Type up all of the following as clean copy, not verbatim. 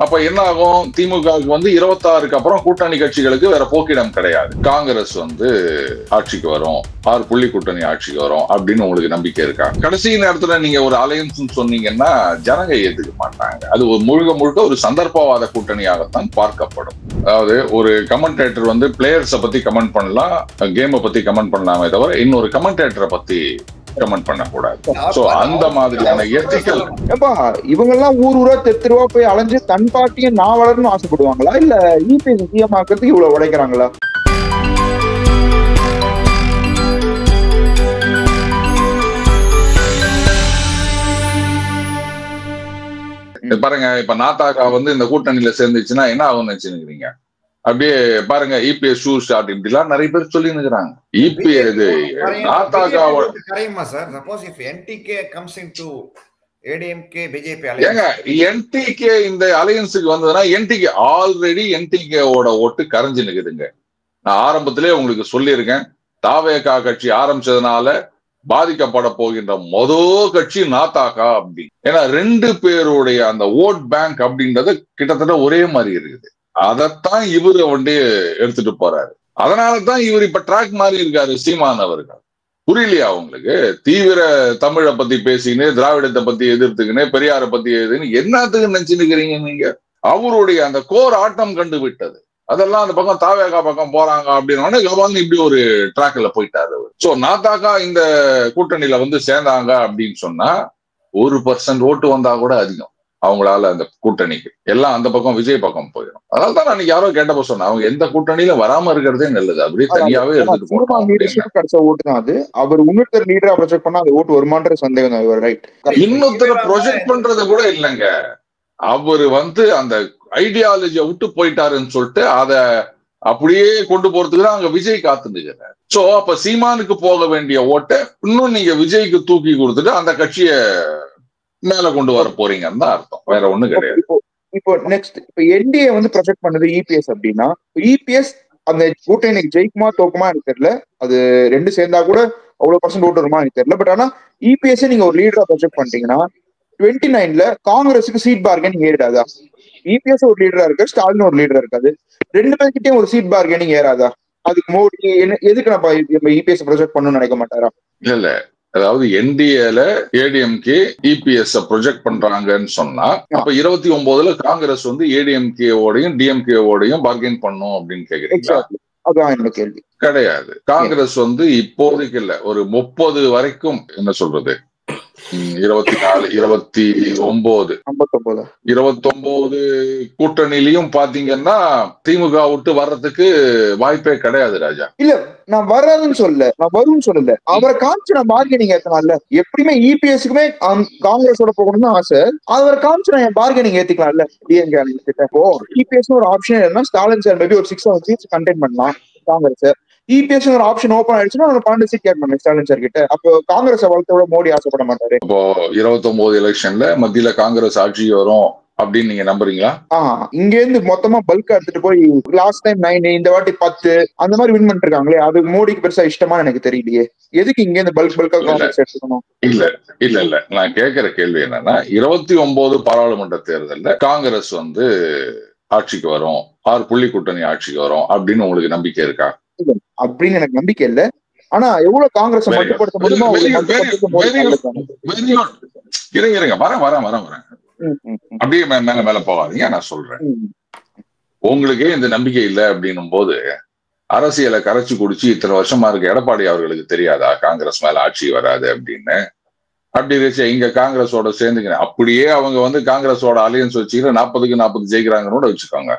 அப்ப என்ன ஆகும்? திமுகவுக்கு 26க்கு அப்புறம் கூட்டணி கட்சிகளுக்கு வேற போக்கிடம் கிடையாது. காங்கிரஸ் ஆட்சிக்கு வரும், 6 புள்ளி கூட்டணி ஆட்சிக்கு வரும் அப்படின்னு உங்களுக்கு நம்பிக்கை இருக்கா? கடைசி நேரத்துல நீங்க ஒரு அலையன்ஸ் சொன்னீங்கன்னா ஜனங்க ஏத்துக்க மாட்டாங்க. அது ஒரு முழுக்க ஒரு சந்தர்ப்பவாத கூட்டணியாகத்தான் பார்க்கப்படும். அதாவது ஒரு கமெண்டேட்டர் பிளேயர்ஸை பத்தி கமெண்ட் பண்ணலாம், கேமை பத்தி கமெண்ட் பண்ணலாமே தவிர இன்னொரு கமெண்டேட்டரை பத்தி கமெண்ட் பண்ணக்கூடாது. சோ அந்த மாதிரியான எத்திக்கல். இவங்க எல்லாம் ஊரா தெருவா போய் அலைஞ்சு தன் பாட்டியும் நான் வளரணும்னு ஆசைப்படுவாங்களா, இல்ல இபிஎஸ் சிஎம் ஆக்கிறதுக்கு இவ்வளவு உடைக்கிறாங்களா? பாருங்க, இப்ப நாத்தாக்கா இந்த கூட்டணியில சேர்ந்துச்சுன்னா என்ன ஆகும்னு நினைச்சுக்கிறீங்க? அப்படியே பாருங்க, இபிஎஸ் ஷூ ஸ்டார்ட் இப்படிலாம் நிறைய பேர் சொல்லி நிக்கிறாங்க. இபிஎஸ் என்டிகே இந்த அலையன்ஸுக்கு வந்ததுன்னா என்டிகே ஆல்ரெடி என்டிகேவோட ஓட்டு கரைஞ்சு நிக்குதுங்க. நான் ஆரம்பத்திலே உங்களுக்கு சொல்லியிருக்கேன், தாவேகா கட்சி ஆரம்பிச்சதுனால பாதிக்கப்பட போகின்ற மொதல் கட்சி நாத்தாக்கா அப்படி. ஏன்னா 2 பேருடைய அந்த ஓட் பேங்க் அப்படின்றது கிட்டத்தட்ட ஒரே மாதிரி இருக்குது. அதைத்தான் இவரு எடுத்துட்டு போறாரு. அதனாலதான் இவர் இப்ப ட்ராக் மாதிரி இருக்காரு சீமான் அவர்கள். புரியலையா உங்களுக்கு? தீவிர தமிழை பத்தி பேசின்னு, திராவிடத்தை பத்தி எதிர்த்துக்குன்னு, பெரியாரை பத்தி எதுன்னு என்னத்துக்கு நினைச்சுக்கிறீங்க நீங்க? அவருடைய அந்த கோர் ஆட்டம் கண்டு விட்டது. அதெல்லாம் அந்த பக்கம் தாவேகா பக்கம் போறாங்க அப்படின்னு இப்படி ஒரு ட்ராக்ல போயிட்டாரு. சோ நாத்தாக்கா இந்த கூட்டணியில சேர்ந்தாங்க அப்படின்னு சொன்னா 1% ஓட்டு வந்தா கூட அதிகம் அவங்களால அந்த கூட்டணிக்கு. எல்லாம் அந்த பக்கம் விஜய் பக்கம் போயிடும். அதனால்தான் நான் யாரோ கேட்டப்ப சொன்னேன், அவங்க எந்த கூட்டணியில வராம இருக்கிறதே நல்லது, அப்படியே தனியாவே எடுத்துட்டு போகணும். ஓட்டு தான் அது. அவர் இன்னொருத்தர் லீடரா ப்ரொஜெக்ட் பண்ணா அது ஓட்டு வருமான்ற சந்தேகம் தான். ரைட், இன்னொருத்தர ப்ரொஜெக்ட் பண்றது கூட இல்லைங்க. அவரு அந்த ஐடியாலஜியை விட்டு போயிட்டாருன்னு சொல்லிட்டு அதை அப்படியே கொண்டு போறதுக்கு தான் அங்க விஜய் காத்துக்கிறார். சோ அப்ப சீமானுக்கு போக வேண்டிய ஓட்டை இன்னும் நீங்க விஜய்க்கு தூக்கி கொடுத்துட்டு அந்த கட்சியை மேல கொண்டு வர போறீங்கன்னு தான் அர்த்தம், வேற ஒண்ணும் கிடையாது. இப்போ நெக்ஸ்ட் என்டிஏ ப்ரொஜெக்ட் பண்ணது இபிஎஸ் அப்படின்னா, இபிஎஸ் அந்த கூட்டணிக்கு ஜெயிக்குமா தோக்குமா எனக்கு தெரியல. அது 2 சேர்ந்தா கூட அவ்வளவு % ஓட்டு வருமா எனக்கு தெரியல. பட் ஆனா இபிஎஸ் நீங்க ஒரு லீடரா ப்ரொஜெக்ட் பண்ணிட்டீங்கன்னா 29ல காங்கிரஸுக்கு சீட் பார்கெனிங் ஏறாதா? இபிஎஸ் ஒரு லீடரா இருக்கு, ஸ்டாலின் ஒரு லீடரா இருக்காது. 2 பேர்கிட்டயும் ஒரு சீட் பார்கெனிங் ஏறாதா? அதுக்கு மோடி எதுக்கு நம்ம இபிஎஸ் ப்ரொஜெக்ட் பண்ணணும்னு நினைக்க மாட்டாரா? இல்ல, அதாவது என்டிஏல ஏடிஎம்கே இபிஎஸ் ப்ரொஜெக்ட் பண்றாங்கன்னு சொன்னா அப்ப 29ல காங்கிரஸ் ஏடிஎம்கே ஓடையும் டிஎம்கே ஓடையும் பார்கெயின் பண்ணும் அப்படின்னு கேக்குறீங்களா? அதான் என்ன கேள்வி. கிடையாது. காங்கிரஸ் இப்போதைக்கு இல்ல, ஒரு 30 வரைக்கும் என்ன சொல்றது 24, 29 கூட்டணியிலையும் பாத்தீங்கன்னா திமுக விட்டு வர்றதுக்கு வாய்ப்பே கிடையாது ராஜா. இல்ல, நான் வர்றதுன்னு சொல்லல, நான் வரும்னு சொல்லல. அவரை காமிச்சு நான் பார்கெனிங் ஏத்தலாம்ல. எப்படியுமே இபிஎஸ்க்குமே காங்கிரஸோட போகணும்னு ஆசை. அவரை காமிச்சு நான் பார்கெனிங் ஏத்திக்கலாம்ல டிஎம்கே கிட்ட. இப்போ இபிஎஸ் ஒரு ஆப்ஷன் இருந்தா ஸ்டாலின் சார் மேபி ஒரு 6 சீட்ஸ் கண்டெயின் பண்ணலாம் காங்கிரஸ். இபிஎஸ் ஒரு ஆப்ஷன் ஓபன் ஆயிடுச்சுன்னா 12 சீட் கேட்பாங்க ஸ்டாலின் சார் கிட்ட. அப்போ காங்கிரஸ் வளர்த்தோட மோடி ஆசைப்பட மாட்டாரு. இப்போ 29 எலெக்ஷன்ல மத்தியில காங்கிரஸ் ஆட்சி வரும் அப்படின்னு நீங்க நம்புறீங்களா? இங்க இருந்து மொத்தமா பல்கா எடுத்துட்டு போய் லாஸ்ட் டைம் 9, இந்த வாட்டி 10 அந்த மாதிரி வின் பண்ணிட்டு இருக்காங்களே, அது மோடிக்கு பெருசா இஷ்டமா எனக்கு தெரியலையே. எதுக்கு இங்க இருந்து பல்கா காங்கிரஸ் எடுத்துக்கணும்? இல்ல நான் கேட்கிற கேள்வி என்னன்னா 29 பாராளுமன்ற தேர்தல்ல காங்கிரஸ் ஆட்சிக்கு வரும், 6 புள்ளி கூட்டணி ஆட்சிக்கு வரும் அப்படின்னு உங்களுக்கு நம்பிக்கை இருக்கா? அப்படின்னு எனக்கு நம்பிக்கை இல்ல. ஆனா எவ்வளவு காங்கிரஸ் மட்டுப்படுத்த முடியுமோ வரேன் அப்படியே மேல போகாதீங்க. நான் சொல்றேன், உங்களுக்கே இந்த நம்பிக்கை இல்லை அப்படின்னும் போது அரசியலை கரைச்சு குடிச்சு இத்தனை வருஷமா இருக்க எடப்பாடி அவர்களுக்கு தெரியாதா காங்கிரஸ் மேல ஆட்சி வராது அப்படின்னு? அப்படி இருந்துச்சு இங்க காங்கிரஸோட சேர்ந்துக்கிறேன், அப்படியே அவங்க காங்கிரஸோட அலையன்ஸ் வச்சுக்கிற 40க்கு 40 ஜெயிக்கிறாங்கன்னு வச்சுக்கோங்க.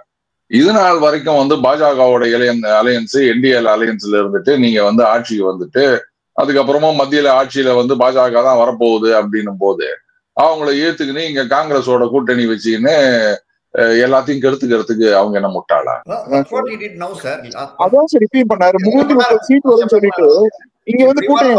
இது நாள் வரைக்கும் பாஜகவோட அலையன்ஸ் என்டிஏல அலையன்ஸ்ல இருந்துட்டு நீங்க ஆட்சிக்கு அதுக்கப்புறமா மத்தியில ஆட்சியில பாஜக தான் வரப்போகுது அப்படின்னும் போது அவங்கள ஏத்துக்குன்னு இங்க காங்கிரஸோட கூட்டணி வச்சுக்கின்னு எல்லாத்தையும் கெடுத்துக்கிறதுக்கு அவங்க என்ன முட்டாளா? அதான் சார் ரிப்பீட் பண்ணாரு 330 சீட் வரும்னு சொல்லிட்டு இங்க கூட்டணி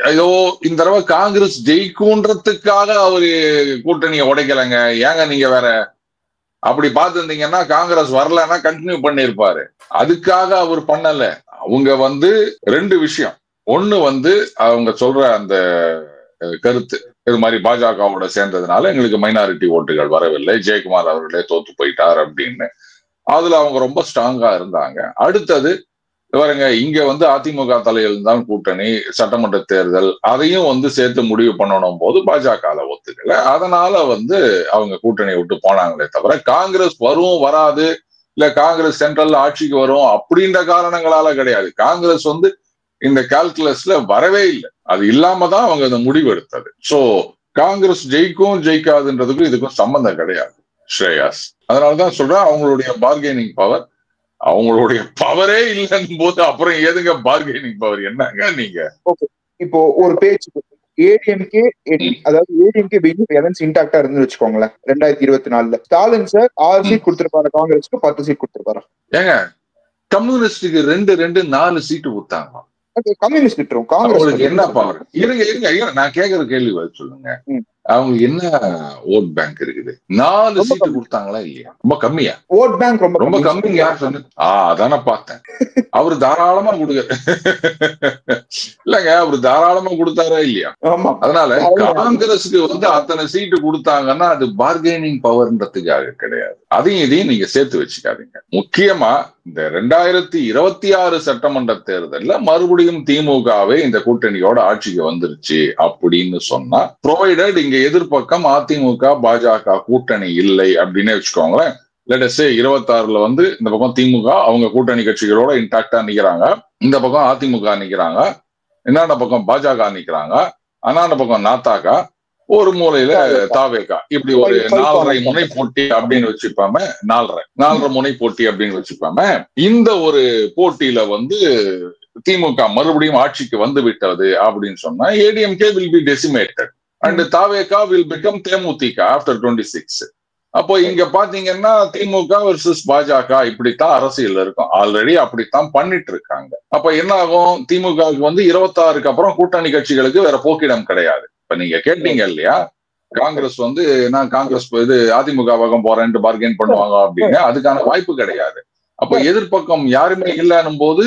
ஐயோ, இந்த தடவை காங்கிரஸ் ஜெயிக்கும்ன்றதுக்காக அவரு கூட்டணியை உடைக்கலங்க. ஏங்க நீங்க வேற அப்படி பார்த்துருந்தீங்கன்னா காங்கிரஸ் வரலன்னா கண்டினியூ பண்ணிருப்பாரு. அதுக்காக அவர் பண்ணல. அவங்க 2 விஷயம். ஒண்ணு அவங்க சொல்ற அந்த கருத்து. இது மாதிரி பாஜகவோட சேர்ந்ததுனால எங்களுக்கு மைனாரிட்டி ஓட்டுகள் வரவில்லை, ஜெயக்குமார் அவர்களே தோத்து போயிட்டார் அப்படின்னு. அதுல அவங்க ரொம்ப ஸ்ட்ராங்கா இருந்தாங்க. அடுத்தது பாருங்க, இங்க வந்து அதிமுக தலையில் தான் கூட்டணி, சட்டமன்ற தேர்தல் அதையும் வந்து சேர்த்து முடிவு பண்ணணும் போது பாஜக ஒத்துக்கல. அதனால வந்து அவங்க கூட்டணியை விட்டு போனாங்களே தவிர காங்கிரஸ் வரும் வராது, இல்ல காங்கிரஸ் சென்ட்ரல்ல ஆட்சிக்கு வரும் அப்படின்ற காரணங்களால கிடையாது. காங்கிரஸ் வந்து இந்த கால்குலஸ்ல வரவே இல்லை. அது இல்லாம தான் அவங்க அந்த முடிவு எடுத்தது. சோ காங்கிரஸ் ஜெயிக்கும் ஜெயிக்காதுன்றதுக்கும் இதுக்கும் சம்பந்தம் கிடையாது ஸ்ரேயாஸ். அதனாலதான் சொல்றேன், அவங்களுடைய பார்கெனிங் பவர், அவங்களுடைய பவரே இல்லைன்னு போது அப்புறம் ஏதுங்க பார்கெனிங் பவர்? என்னங்க நீங்க? இப்போ ஒரு பேச்சு ஏடிஎம்கே, அதாவது ஏடிஎம்கே எலன்ஸ் இன்டாக்டா இருந்து வச்சுக்கோங்களேன். 2024 ஸ்டாலின் சார் 6 சீட் கொடுத்திருப்பாரு, காங்கிரஸ்க்கு 10 சீட் கொடுத்திருப்பாரு. ஏங்க கம்யூனிஸ்டுக்கு 4 சீட்டு கொடுத்தாங்க. கம்யூனிஸ்ட் விட்டுரும், காங்கிரஸ் என்ன பவர்? இருங்க நான் கேக்குற கேள்வி சொல்லுங்க. அவங்களுக்கு என்ன ஓட் பேங்க் இருக்குது? 4 சீட்டு கொடுத்தாங்களா இல்லையா? ரொம்ப கம்மியா? ஓட் பேங்க் ரொம்ப கம்மிங்க. யார் சொன்ன? அதான பார்த்தேன். அவரு தாராளமா கொடுக்க இல்லங்க, அவரு தாராளமா கொடுத்தாரா இல்லையா? அதனால காங்கிரஸுக்கு வந்து அத்தனை சீட்டு கொடுத்தாங்கன்னா அது பார்கெனிங் பவர்ன்றதுக்காக கிடையாது. அதையும் இதையும் நீங்க சேர்த்து வச்சுக்காதீங்க. முக்கியமா இந்த 2026 சட்டமன்ற தேர்தல்ல மறுபடியும் திமுகவே இந்த கூட்டணியோட ஆட்சிக்கு வந்துருச்சு அப்படின்னு சொன்னா, ப்ரொவைடட் இங்க எதிர்பக்கம் அதிமுக பாஜக கூட்டணி இல்லை அப்படின்னு வச்சுக்கோங்களேன். லெட் அஸ் சே 26 வந்து இந்த பக்கம் திமுக அவங்க கூட்டணி கட்சிகளோட இன்டாக்டா நிக்கிறாங்க, இந்த பக்கம் அதிமுக நிக்கிறாங்க, என்னென்ன பக்கம் பாஜக நிக்கிறாங்க, அண்ணாண்ட பக்கம் நாத்தாக்கா, ஒரு மூலையில தாவேகா, இப்படி ஒரு 4.5 முனை போட்டி அப்படின்னு வச்சுப்பாம, 4.5 முனை போட்டி அப்படின்னு வச்சுப்பாம, இந்த ஒரு போட்டியில வந்து திமுக மறுபடியும் ஆட்சிக்கு வந்து விட்டது அப்படின்னு சொன்னா ADMK will be decimated and தாவேகா வில் பிகம் தேமுதிக ஆஃப்டர் 26. அப்போ இங்க பாத்தீங்கன்னா திமுக வர்சஸ் பாஜக இப்படித்தான் அரசியல் இருக்கும். ஆல்ரெடி அப்படித்தான் பண்ணிட்டு இருக்காங்க. அப்ப என்ன ஆகும்? திமுகவுக்கு வந்து 26க்கு அப்புறம் கூட்டணி கட்சிகளுக்கு வேற போக்கிடம் கிடையாது. இப்ப நீங்க கேட்டீங்க இல்லையா, காங்கிரஸ் வந்து நான் காங்கிரஸ் இது அதிமுக பக்கம் போறேன்ட்டு பார்கெயின் பண்ணுவாங்க அப்படின்னு. அதுக்கான வாய்ப்பு கிடையாது. அப்ப எதிர்பக்கம் யாருமே இல்லைன்னும் போது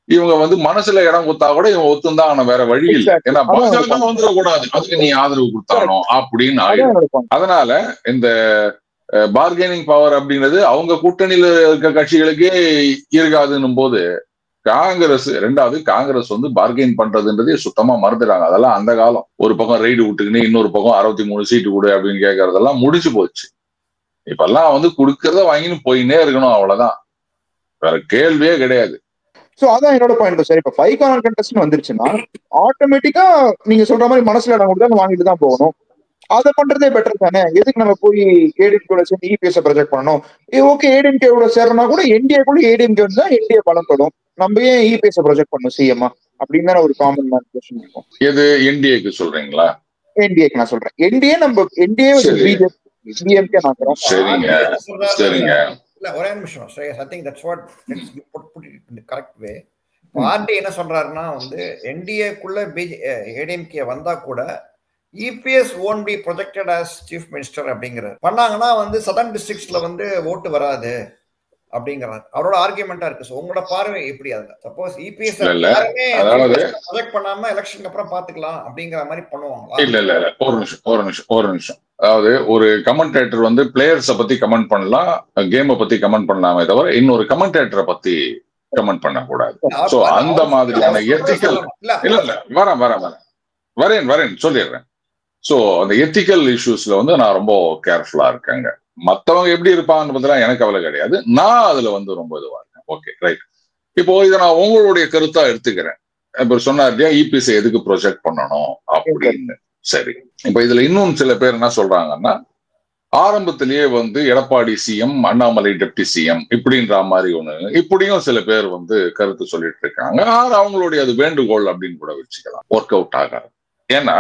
இவங்க வந்து மனசுல இடம் கொடுத்தா கூட இவங்க ஒத்துந்தான், ஆனா வேற வழி இல்லை. ஏன்னா பாஜக வந்துடக்கூடாது, அதுக்கு நீ ஆதரவு கொடுத்தானோ அப்படின்னு ஆயிடும். அதனால இந்த பார்கெனிங் பவர் அப்படிங்கிறது அவங்க கூட்டணியில இருக்க கட்சிகளுக்கே இருக்காதுன்னும் போது காங்கிரஸ் வந்து பார்கெயின் பண்றதுன்றதே சுத்தமா மறந்துட்டாங்க. அதெல்லாம் அந்த காலம். ஒரு பக்கம் ரைடு விட்டுக்கின்னு இன்னொரு பக்கம் 63 சீட்டு கொடு அப்படின்னு கேட்கறதெல்லாம் முடிச்சு போச்சு. இப்பெல்லாம் வந்து கொடுக்கறத வாங்கின்னு போயின்னே இருக்கணும், அவ்வளவுதான், வேற கேள்வியே கிடையாது. சோ அதான் என்னோட பாயிண்ட் சார். இப்ப 5 கார்னர் கண்டெஸ்ட் வந்துருச்சுன்னா ஆட்டோமேட்டிக்கா நீங்க சொல்ற மாதிரி மனசுல இடம் கொடுத்தா வாங்கிட்டு தான் போகணும். அதை பண்றதே பெட்டர் தானே. எதுக்கு நம்ம போய் ஏடிஎம்கே சேர்ந்து இபிஎஸ் ப்ரொஜெக்ட் பண்ணணும்? ஓகே, ஏடிஎம்கே சேர்றனா கூட என்டிஏக்குள்ள ஏடிஎம்கே வந்து என்டிஏ பலப்படும். நம்ம ஏன் இபிஎஸ் ப்ரொஜெக்ட் பண்ணணும் சிஎம்மா அப்படின்னு ஒரு காமன் கொஸ்டின் இருக்கும். எது என்டிஏக்கு சொல்றீங்களா? என்டிஏக்கு நான் சொல்றேன். என்டிஏ நம்ம என்டிஏ டிஎம்கே நான் சொல்றேன். சரிங்க சரிங்க. இல்ல ஒரே நிமிஷம் Shreyas, I think that's what let's put it in the correct way. Party என்ன சொல்றாருன்னா வந்து என்டிஏக்குள்ள ஏடிஎம்கே வந்தா கூட EPS won't be projected as chief minister அப்படிங்கிறார். பண்ணாங்கன்னா வந்து சதர்ன் டிஸ்ட்ரிக்ட்ஸ்ல வந்து ஓட்டு வராது அப்படிங்கிறார். அவரோட ஆர்குமெண்டா இருக்கு. உங்களோட பார்வை எப்படி? அதுல சப்போஸ் இபிஎஸ் ப்ரொஜெக்ட் பண்ணாம எலெக்ஷனுக்கு அப்புறம் பாத்துக்கலாம் அப்படிங்கிற மாதிரி பண்ணுவாங்களா? இல்ல ஒரு நிமிஷம். அதாவது ஒரு கமெண்டேட்டர் வந்து பிளேயர்ஸை பத்தி கமெண்ட் பண்ணலாம், கேமை பத்தி கமெண்ட் பண்ணலாமே தவிர இன்னொரு கமெண்டேட்டரை பத்தி கமெண்ட் பண்ணக்கூடாது. சோ அந்த மாதிரியான எத்திக்கல் இல்ல வரேன் சொல்லிடுறேன். சோ அந்த எத்திக்கல் இஷ்யூஸ்ல வந்து நான் ரொம்ப கேர்ஃபுல்லா இருக்கேங்க. மத்தவங்க எப்படி இருப்பாங்கன்னு பத்திலாம் எனக்கு கவலை கிடையாது. நான் அதுல வந்து ரொம்ப இதுவா இருக்கேன். Okay right. இப்போ இதை நான் உங்களுடைய கருத்தா எடுத்துக்கிறேன். இப்ப சொன்னார் இல்லையா இபிஎஸ் எதுக்கு ப்ரொஜெக்ட் பண்ணணும் அப்படின்னு. சரி, இப்ப இதுல இன்னும் சில பேர் என்ன சொல்றாங்கன்னா, ஆரம்பத்திலேயே வந்து Edappadi CM, Annamalai deputy CM இப்படின்ற மாதிரி ஒண்ணு இப்படியும் சில பேர் வந்து கருத்து சொல்லிட்டு இருக்காங்க. அவங்களுடைய அது வேண்டுகோள் அப்படின்னு கூட வச்சுக்கலாம். ஒர்க் அவுட் ஆகாது. ஏன்னா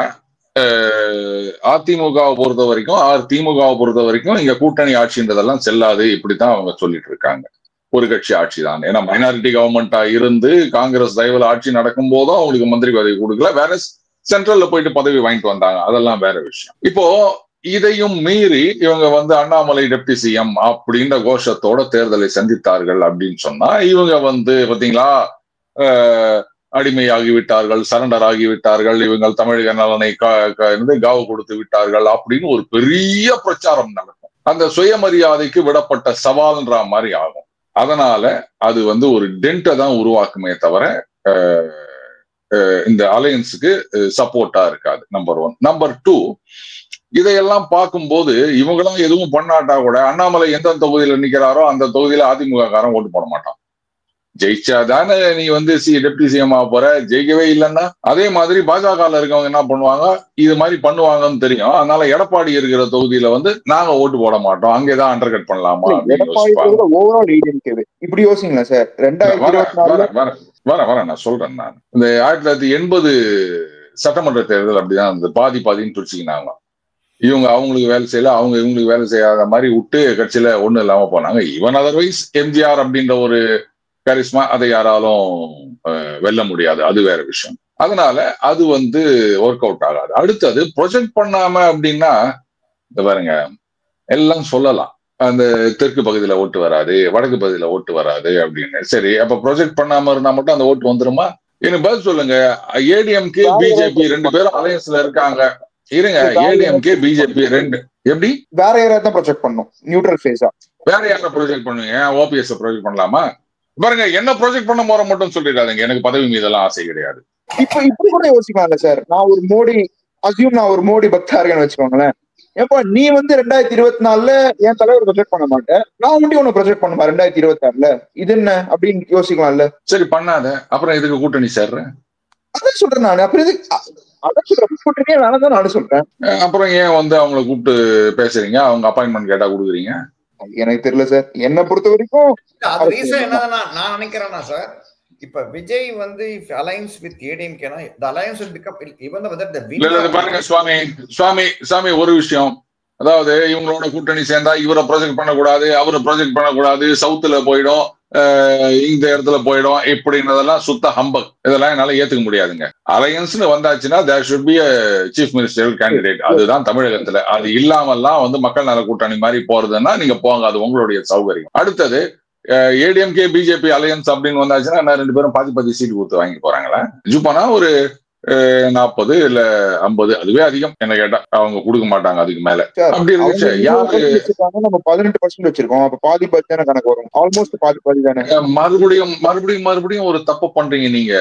அதிமுகவை பொறுத்த வரைக்கும் இங்க கூட்டணி ஆட்சின்றதெல்லாம் செல்லாது, இப்படித்தான் அவங்க சொல்லிட்டு இருக்காங்க. ஒரு கட்சி ஆட்சி தான். ஏன்னா மைனாரிட்டி கவர்மெண்டா இருந்து காங்கிரஸ் தயவுல ஆட்சி நடக்கும் போதும் அவங்களுக்கு மந்திரி பதவி கொடுக்கல, வேற சென்ட்ரல்ல போயிட்டு பதவி வாங்கிட்டு வந்தாங்க, அதெல்லாம் வேற விஷயம். இப்போ இதையும் மீறி இவங்க வந்து அண்ணாமலை டெப்டி சிஎம் அப்படின்ற கோஷத்தோட தேர்தலை சந்தித்தார்கள் அப்படின்னு சொன்னா இவங்க வந்து பாத்தீங்களா அடிமையாகிவிட்டார்கள், சரண்டர் ஆகிவிட்டார்கள், இவங்கள் தமிழக நலனை காவு கொடுத்து விட்டார்கள் அப்படின்னு ஒரு பெரிய பிரச்சாரம் நடக்கும். அந்த சுயமரியாதைக்கு விடப்பட்ட சவால்ன்ற மாதிரி ஆகும். அதனால அது ஒரு டென்ட்டை தான் உருவாக்குமே தவிர இந்த அலையன்ஸுக்கு சப்போர்ட்டா இருக்காது. நம்பர் 1. நம்பர் 2, இதையெல்லாம் பார்க்கும்போது இவங்களாம் எதுவும் பண்ணாட்டா கூட அண்ணாமலை எந்த தொகுதியில நிக்கிறாரோ அந்த தொகுதியில அதிமுக காரன் ஓட்டு போட மாட்டான். ஜெயிச்சாதானே நீ டெப்டி சிஎம் ஆக போற, ஜெயிக்கவே இல்லைன்னா அதே மாதிரி பாஜக இருக்கவங்க என்ன பண்ணுவாங்க, இது மாதிரி பண்ணுவாங்கன்னு தெரியும். அதனால எடப்பாடி இருக்கிற தொகுதியில நாங்க ஓட்டு போட மாட்டோம், அங்கேதான் அண்டர் கட் பண்ணலாமா இப்படி யோசிங்களா சார்? 2024 வர நான் சொல்றேன். நான் இந்த 1980 சட்டமன்ற தேர்தல் அப்படிதான் பாதின்னு பிரிச்சுக்கினாங்க. இவங்க அவங்களுக்கு வேலை செய்யல, அவங்க இவங்களுக்கு வேலை செய்யாத மாதிரி விட்டு கட்சியில ஒண்ணு இல்லாம போனாங்க. ஈவன் அதர்வைஸ் எம்ஜிஆர் அப்படின்ற ஒரு கரிஸ்மா அதை யாராலும் வெல்ல முடியாது, அது வேற விஷயம். அதனால அது ஒர்க் அவுட் ஆகாது. அடுத்தது ப்ரொஜெக்ட் பண்ணாம அப்படின்னா பாருங்க, எல்லாம் சொல்லலாம் அந்த தெற்கு பகுதியில ஓட்டு வராது, வடக்கு பகுதியில ஓட்டு வராது அப்படின்னு. சரி, அப்ப ப்ரொஜெக்ட் பண்ணாம இருந்தா மட்டும் அந்த ஓட்டு வந்துருமா? எனக்கு பதில் சொல்லுங்க. ஏடிஎம்கே பிஜேபி 2 பேரும் அலையன்ஸ்ல இருக்காங்க. இருங்க, ஏடிஎம்கே பிஜேபி 2 எப்படி வேற யாராவது ப்ரொஜெக்ட் பண்ணும்? நியூட்ரல் ஃபேஸா வேற யாரை ப்ரொஜெக்ட் பண்ணுவீங்க? ஓபிஎஸ் ப்ரொஜெக்ட் பண்ணலாமா? பாருங்க, என்ன ப்ரொஜெக்ட் பண்ண போற மட்டும் சொல்லிடாதீங்க, எனக்கு பதவி மீதெல்லாம் ஆசை கிடையாது. இப்ப இப்படி கூட யோசிக்கலாம்ல சார். நான் ஒரு மோடி பக்தா இருக்கேன்னு வச்சுக்கோங்களேன். ஏப்பா நீ 2024 என் தலைவர் ப்ரொஜெக்ட் பண்ண மாட்டேன், நான் உன்னை ப்ரொஜெக்ட் பண்ணுமா 2026 இது என்ன அப்படின்னு யோசிக்கலாம்ல. சரி, பண்ணாத, அப்புறம் இதுக்கு கூட்டணி சேர்றேன். அதான் சொல்றேன் நான். அப்புறம் இது அதான் சொல்றேன், கூட்டணியே வேணாம் நானும் சொல்றேன். அப்புறம் ஏன் அவங்களை கூப்பிட்டு பேசுறீங்க? அவங்க அப்பாயின்மெண்ட் கேட்டா கொடுக்குறீங்க? எனக்கு தெரியல சார். என்ன பொறுத்த வரைக்கும் அது ரீசன் என்னன்னா நான் நினைக்கிறேன்னா சார், இப்ப விஜய் அலையன்ஸ் வித் ஏடிஎம்கேனா the alliance will become even whether the winner. பாருங்க சுவாமி ஒரு விஷயம், அதாவது இவங்களோட கூட்டணி சேர்ந்தா இவரை ப்ரொஜெக்ட் பண்ணக்கூடாது, அவரை ப்ரொஜெக்ட் பண்ணக்கூடாது, சவுத்துல போயிடும், இந்த இடத்துல போயிடும், இப்படின்றதெல்லாம் சுத்த ஹம்பக். இதெல்லாம் என்னால ஏத்துக்க முடியாதுங்க. அலையன்ஸ்னு வந்தாச்சுன்னா there should be chief minister candidate. அதுதான் தமிழகத்துல. அது இல்லாமல்லாம் மக்கள் நல கூட்டணி மாதிரி போறதுன்னா நீங்க போங்க, அது உங்களுடைய சௌகரியம். அடுத்தது ஏடிஎம்கே பிஜேபி அலையன்ஸ் அப்படின்னு வந்தாச்சுன்னா 2 பேரும் பாதி சீட்டு கொடுத்து வாங்கி போறாங்களா? ஜூப்பானா ஒரு 40 இல்ல 50, அதுவே அதிகம் என்ன கேட்டா. அவங்க கொடுக்க மாட்டாங்க அதுக்கு மேல. அப்படி இருந்துச்சு யாரு நம்ம 18% வச்சிருக்கோம், அப்ப பாதி தானே கணக்கு வரும். ஆல்மோஸ்ட் பாதி தானே. மறுபடியும் ஒரு தப்பு பண்றீங்க நீங்க.